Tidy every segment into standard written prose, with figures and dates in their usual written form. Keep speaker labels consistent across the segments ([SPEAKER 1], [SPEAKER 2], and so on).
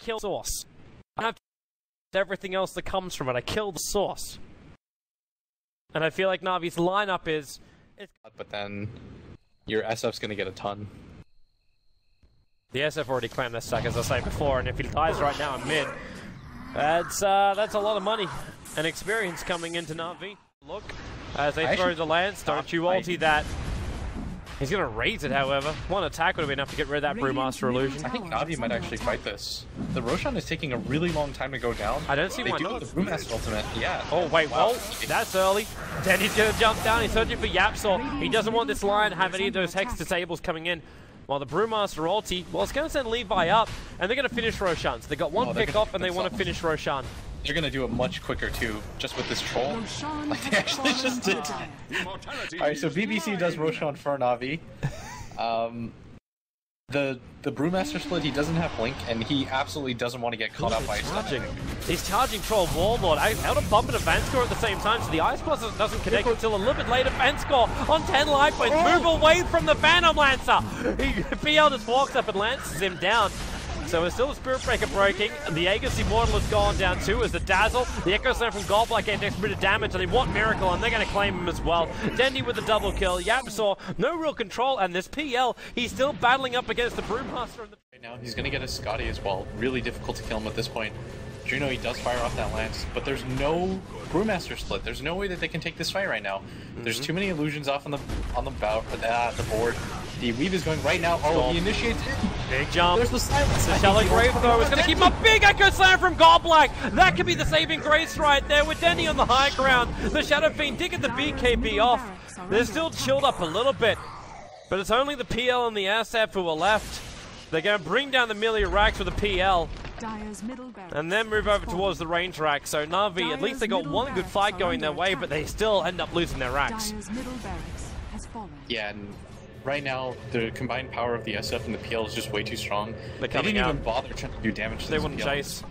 [SPEAKER 1] kill the source. I have everything else that comes from it. I kill the source. And I feel like Navi's lineup is...
[SPEAKER 2] But then your SF's gonna get a ton.
[SPEAKER 1] The SF already claimed their stack, as I said before, and if he dies right now in mid, that's a lot of money and experience coming into Navi. Look, as they throw the lance, don't you ulti that. He's gonna raise it, however. One attack would have been enough to get rid of that Brewmaster illusion.
[SPEAKER 2] I think Navi might actually fight this. The Roshan is taking a really long time to go down.
[SPEAKER 1] I don't see why
[SPEAKER 2] not. The Brewmaster ultimate, yeah.
[SPEAKER 1] Oh, wait, well, that's early. Dendi's gonna jump down, he's searching for Yapsor. He doesn't want this Lion to have any of those Hex disables coming in. While the Brewmaster ulti, well, it's going to send Levi up, and they're going to finish Roshan. So they got one pick off, and they want to finish Roshan.
[SPEAKER 2] They're going to do it much quicker, too, just with this troll. Like, they actually just did. Alright, so BBC does Roshan for Navi. The Brewmaster split, he doesn't have Blink, and he absolutely doesn't want to get caught up by charging.
[SPEAKER 1] He's charging Troll Warlord. Out of bump into vanskor at the same time, so the Ice Plus doesn't connect until a little bit later. vanskor on 10 life points. Move away from the Phantom Lancer. PL just walks up and lances him down. So it's still a Spirit Breaker breaking. The Aegis Immortal has gone down too as the Dazzle. The Echo Slam from Goblak getting extra bit of damage, and they want Miracle, and they're going to claim him as well. Dendi with the double kill. Yapsor, no real control, and this PL, he's still battling up against the Brewmaster.
[SPEAKER 2] Right now, he's going to get a Scotty as well. Really difficult to kill him at this point. Juno, he does fire off that lance, but there's no Brewmaster split. There's no way that they can take this fight right now. There's too many illusions off on the board. The weave is going right now. Oh, he initiates it.
[SPEAKER 1] Big jump.
[SPEAKER 2] There's the silence.
[SPEAKER 1] The Shelly Grave Throw is going to keep him up. Big Echo Slam from Goblak. That could be the saving grace right there with Dendi on the high ground. The Shadow Fiend did get the BKB off. They're still chilled up a little bit, but it's only the PL and the SF who are left. They're going to bring down the melee racks with the PL. And then move over towards the range rack. So Navi, at least they got one good fight going their way, but they still end up losing their racks.
[SPEAKER 2] Yeah, and right now the combined power of the SF and the PL is just way too strong. They didn't even bother trying to do damage to
[SPEAKER 1] They wouldn't chase.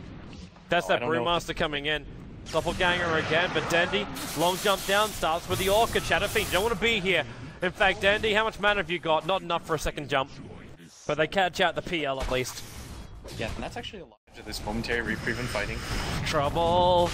[SPEAKER 1] That's that Brewmaster coming in. Doppelganger again, but Dendi, long jump down, starts with the Orchid. Shadow Fiend, you don't want to be here. In fact, Dendi, how much mana have you got? Not enough for a second jump. But they catch out the PL at least.
[SPEAKER 2] Yeah, and that's actually a lot of this momentary reprieve and fighting.
[SPEAKER 1] Trouble.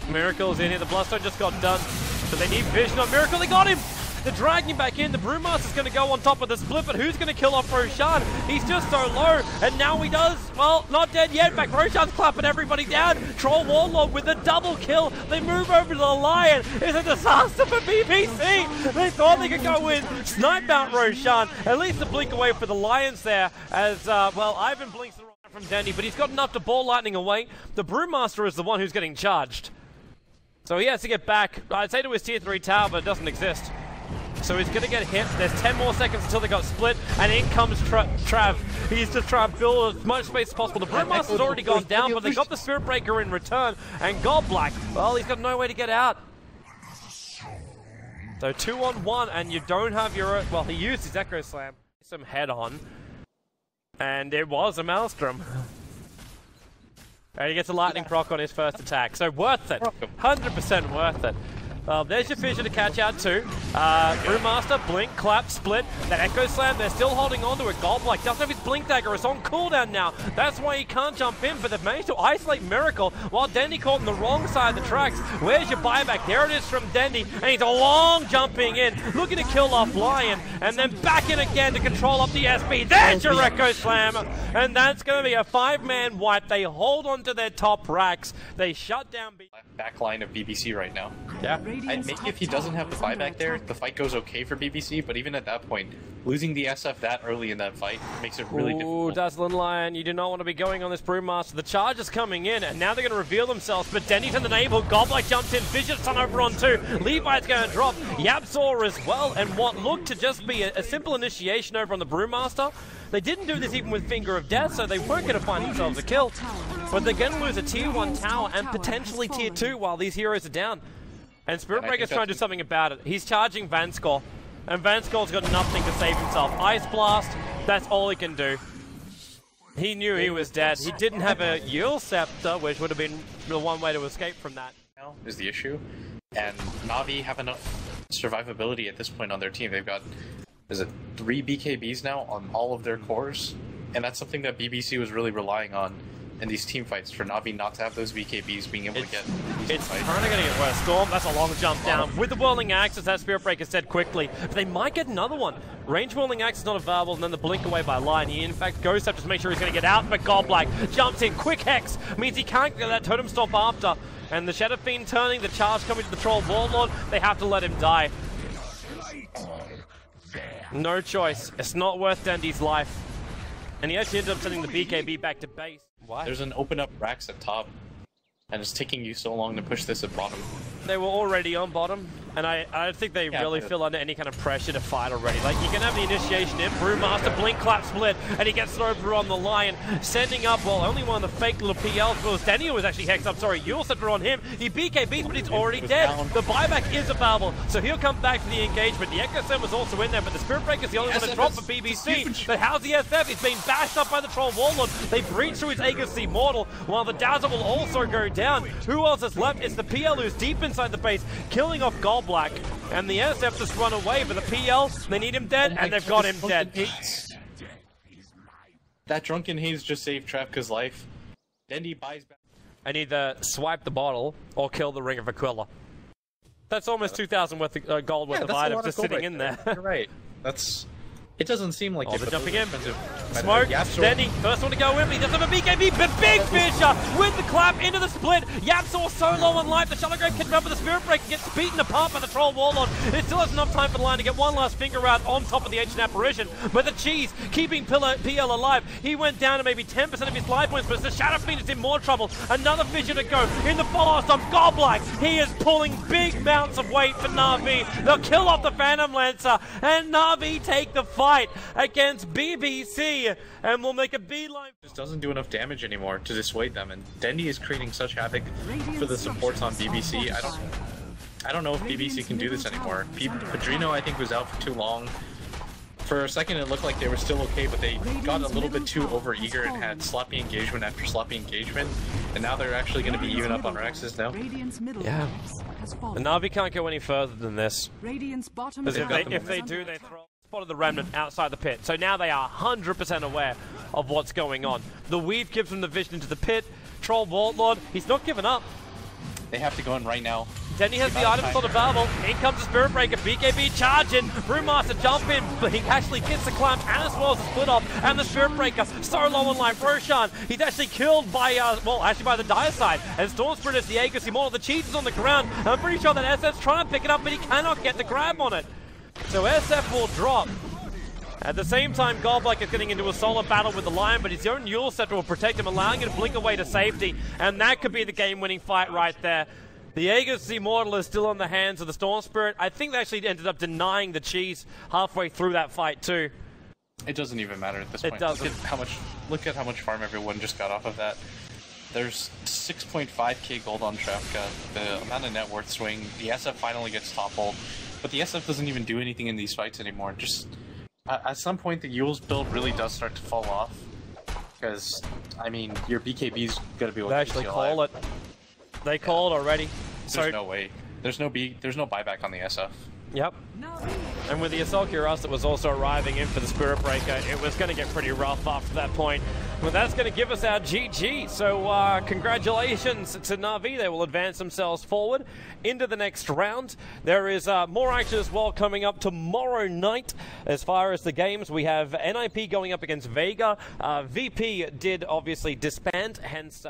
[SPEAKER 1] Miracle's in here. The Bloodstone just got done. But they need vision on Miracle. They got him! They're dragging him back in. The Brewmaster's going to go on top of the split, but who's going to kill off Roshan? He's just so low, and now he does. Well, not dead yet. In fact, Roshan's clapping everybody down. Troll Warlord with a double kill. They move over to the Lion. It's a disaster for BBC. They thought they could go in, snipe out Roshan. At least a blink away for the Lions there, as, well, Ivan blinks the from Dendi, but he's got enough to ball lightning away. The Brewmaster is the one who's getting charged. So he has to get back, I'd say to his tier 3 tower, but it doesn't exist. So he's going to get hit. There's 10 more seconds until they got split, and in comes Trav. He's just trying to build as much space as possible. The Brewmaster's already gone down, but they got the Spirit Breaker in return, and Goblak, well, he's got no way to get out. So 2-on-1, and you don't have your... Well, he used his Echo Slam. Some head-on. And it was a Maelstrom. And he gets a lightning proc on his first attack. So worth it. 100% worth it. There's your Fissure to catch out too. Brewmaster, blink, clap, split. That Echo Slam, they're still holding on to it. Goblak doesn't have his blink dagger. It's on cooldown now. That's why he can't jump in, but they've managed to isolate Miracle while Dendi caught on the wrong side of the tracks. Where's your buyback? There it is from Dendi, and he's a long jumping in, looking to kill off Lion, and then back in again to control up the SP. There's your Echo Slam, and that's going to be a 5-man wipe. They hold on to their top racks. They shut down...
[SPEAKER 2] Backline of BBC right now.
[SPEAKER 1] Yeah.
[SPEAKER 2] And maybe if he doesn't have the buyback there, the fight goes okay for BBC, but even at that point, losing the SF that early in that fight makes it really difficult.
[SPEAKER 1] Dazzle and Lion, you do not want to be going on this Brewmaster. The charge is coming in, and now they're going to reveal themselves, but Dendi's in the neighborhood. Goblak jumps in, Fidget's on over on 2. Levi's going to drop, Yapsor as well, and what looked to just be a simple initiation over on the Brewmaster. They didn't do this even with Finger of Death, so they weren't going to find themselves a kill. But they're going to lose a tier 1 tower and potentially tier 2 while these heroes are down. And Spirit Breaker's trying to do something about it. He's charging vanskor, and vanskor's got nothing to save himself. Ice Blast, that's all he can do. He knew he was dead. He didn't have a Yule Scepter, which would have been the one way to escape from that.
[SPEAKER 2] Is the issue. And Navi have enough survivability at this point on their team. They've got, is it 3 BKBs now on all of their cores? And that's something that BBC was really relying on in these team fights for Na'Vi not to have those BKBs being able to get.
[SPEAKER 1] It's kind of going to get worse. Storm, that's a long jump down. With the Whirling Axe, as that Spirit Breaker said quickly, but they might get another one. Range Whirling Axe is not available, and then the blink away by Lion. He in fact goes up to make sure he's going to get out, but Goblak jumps in. Quick Hex means he can't get that Totem Stomp after. And the Shadow Fiend turning, the charge coming to the Troll Warlord, they have to let him die. No choice. It's not worth Dendi's life. And he actually ended up sending the BKB back to base. Why?
[SPEAKER 2] There's an open up Rax at top, and it's taking you so long to push this at bottom.
[SPEAKER 1] They were already on bottom, and I think they really feel under any kind of pressure to fight already. Like, you can have the initiation in, Brewmaster, blink, clap, split, and he gets thrown through on the Lion, sending up, well, only one of the fake little PLs was Dendi was actually hexed up, sorry, Yule Scepter on him. He BKBs, but he's already dead.
[SPEAKER 2] Down.
[SPEAKER 1] The buyback is available, so he'll come back for the engagement. The Echo Sen was also in there, but the Spirit Breaker's the only one to drop for BBC. But how's the SF? He's being bashed up by the Troll Warlord. They breach through his Aegis Immortal, while the Dazzle will also go down. Who else is left? It's the PL who's deep inside the base, killing off Goblak. And the SF just run away, but the PL, they need him dead, and they've got him dead.
[SPEAKER 2] That Drunken Haze just saved Trapka's life. Dendi buys back.
[SPEAKER 1] And either swipe the bottle or kill the Ring of Aquila. That's almost 2,000 gold worth of items just sitting in there.
[SPEAKER 2] You're right. It doesn't seem like
[SPEAKER 1] they're jumping in. Smoke, Dendi, first one to go in, but he doesn't have a BKB, but Big Fisher with the clap into the split. Yapsaw so low on life, the Shallow Grave kicks up with the Spirit Breaker, gets beaten apart by the Troll Warlord. It still has enough time for the Lion to get one last finger out on top of the ancient Apparition, but the Cheese keeping PL alive. He went down to maybe 10% of his life points, but the Shadow Fiend is in more trouble. Another Fisher to go in the follow-up stomp. Goblak, he is pulling big amounts of weight for Na'Vi. They'll kill off the Phantom Lancer, and Na'Vi take the fight against BBC, and will make a beeline.
[SPEAKER 2] Just doesn't do enough damage anymore to dissuade them, and Dendi is creating such havoc for the supports on BBC. I don't know if BBC can do this anymore. Padrino, I think, was out for too long. For a second, it looked like they were still okay, but they got a little bit too overeager and had sloppy engagement after sloppy engagement, and now they're actually going to be even up on Rexes now.
[SPEAKER 1] Yeah. The Na'Vi can't go any further than this. Because if they do, they throw spotted the Remnant outside the pit. So now they are 100% aware of what's going on. The Weave gives them the vision into the pit. Troll Warlord, he's not given up.
[SPEAKER 2] They have to go in right now.
[SPEAKER 1] Dendi has the items on available. In comes the Spirit Breaker. BKB charging. Brewmaster jump in, but he actually gets the clamp as well as the split off. And the Spirit Breaker so low on life. Roshan, he's actually killed by, by the Dire side. And Storm Spirit is the Aegis Immortal. The Cheese is on the ground. And I'm pretty sure that SF's trying to pick it up, but he cannot get the grab on it. So SF will drop. At the same time, Goblak is getting into a solo battle with the Lion, but his own Yule Scepter will protect him, allowing him to blink away to safety. And that could be the game-winning fight right there. The Aegis Immortal is still on the hands of the Storm Spirit. I think they actually ended up denying the Cheese halfway through that fight too.
[SPEAKER 2] It doesn't even matter at this point.
[SPEAKER 1] It doesn't.
[SPEAKER 2] Look at how much farm everyone just got off of that. There's 6.5k gold on Trapka, the amount of net worth swing. The SF finally gets toppled, but the SF doesn't even do anything in these fights anymore. Just at some point, the Yule's build really does start to fall off, because I mean your BKB's gonna be able to
[SPEAKER 1] actually call it. They called already.
[SPEAKER 2] There's no way. There's no buyback on the SF.
[SPEAKER 1] Yep. And with the Assault Cuirass that was also arriving in for the Spirit Breaker, it was going to get pretty rough after that point. But that's going to give us our GG. So congratulations to Na'Vi. They will advance themselves forward into the next round. There is more action as well coming up tomorrow night. As far as the games, we have NIP going up against Vega. VP did obviously disband, hence...